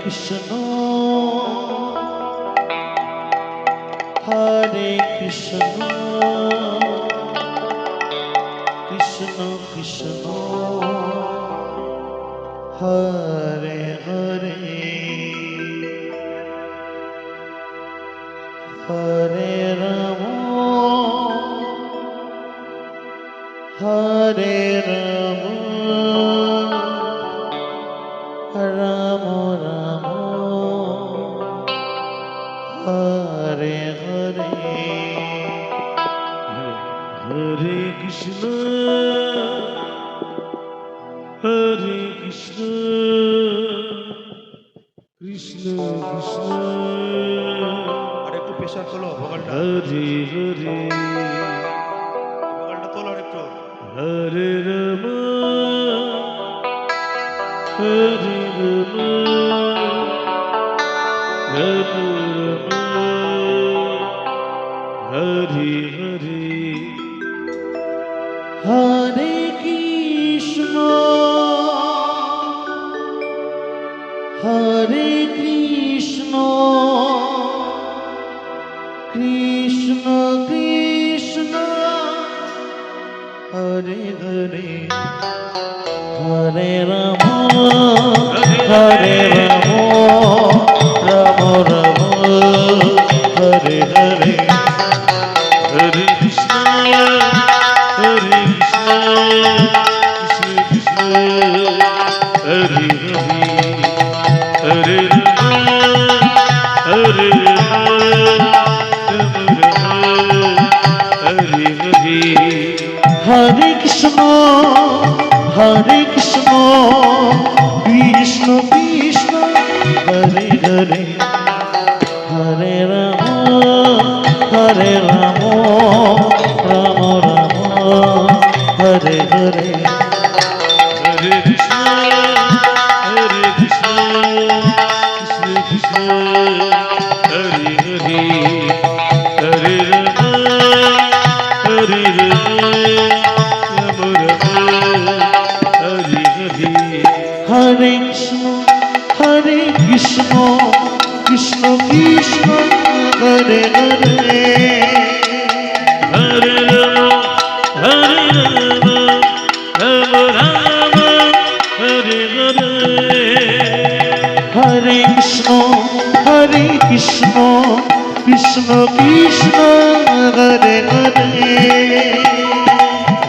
কৃষ্ণ হরে কৃষ্ণ কৃষ্ণ কৃষ্ণ হরে হরে হরে রাম হরে রাম রাম রাম হরে হরে হরে কৃষ্ণ হরে কৃষ্ণ কৃষ্ণ কৃষ্ণ আর একটু প্রেশার তোলো ভোকালটা, হরে হরে ভোকালটা তোলো আর একটু। হরে রাম হরে রাম রাম রাম হরে হরে হরে কৃষ্ণ হরে কৃষ্ণ কৃষ্ণ কৃষ্ণ হরে হরে হরে রাম হরে রাম রাম রাম হরে হরে হরে কৃষ্ণ হরে কৃষ্ণ কৃষ্ণ কৃষ্ণ হরে হরে হরে হরে হরে হরে কৃষ্ণ হরে কৃষ্ণ কৃষ্ণ কৃষ্ণ হরে হরে হরে রাম হরে রাম রাম রাম হরে হরে হরে কৃষ্ণ হরে কৃষ্ণ কৃষ্ণ কৃষ্ণ হরে হরে হরে রাম হরে রাম হরে হরে হরে কৃষ্ণ হরে কৃষ্ণ কৃষ্ণ কৃষ্ণ হরে হরে হরে রাম হরে Ram Ram Ram Hare Hare Hare Krishna Krishna Krishna Hare Hare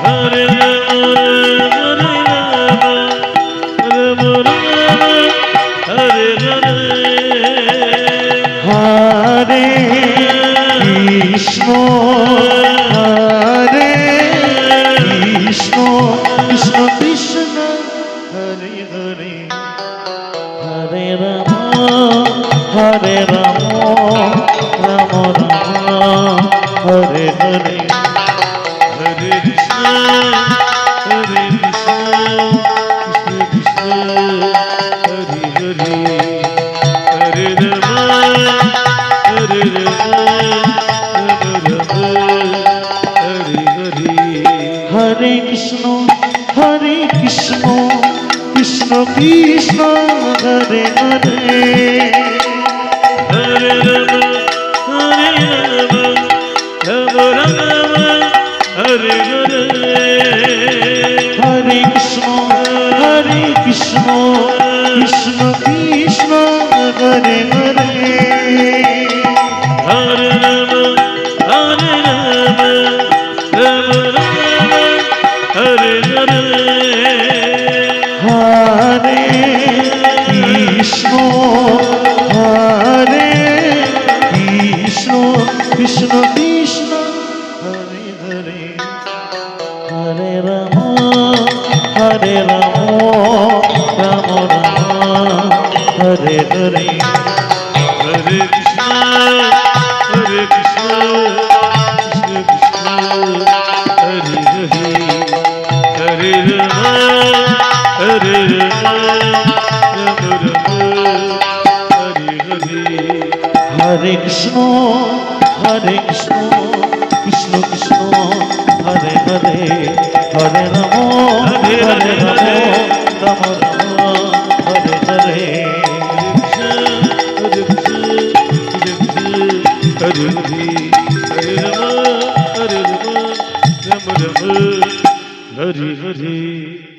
Hare Ram Ram Ram Hare Hare Hare Krishna Krishna Krishna Hare Hare Hare Ram Ram Ram Hare Hare Hare Krishna Krishna Krishna Hare Hare Hare Ram Hare Hare Hare Krishna Krishna Krishna Krishna Hare Hare Hare Ram Ram Ram Hare Hare Hare Krishna Krishna Krishna Krishna Hare Hare Hare Ram Ram Ram Ram Hare Hare Hare Krishna Krishna Krishna Hare Hare Hare Ram Ram Ram Hare Hare Hare Krishna Krishna Krishna Hare Hare Hare Ram Hare Hare Krishna Krishna Krishna Hare Hare Hare Ram Ram Ram Hare Hare Hare Rama, Hare Rama, Rama Rama, Hare Hare.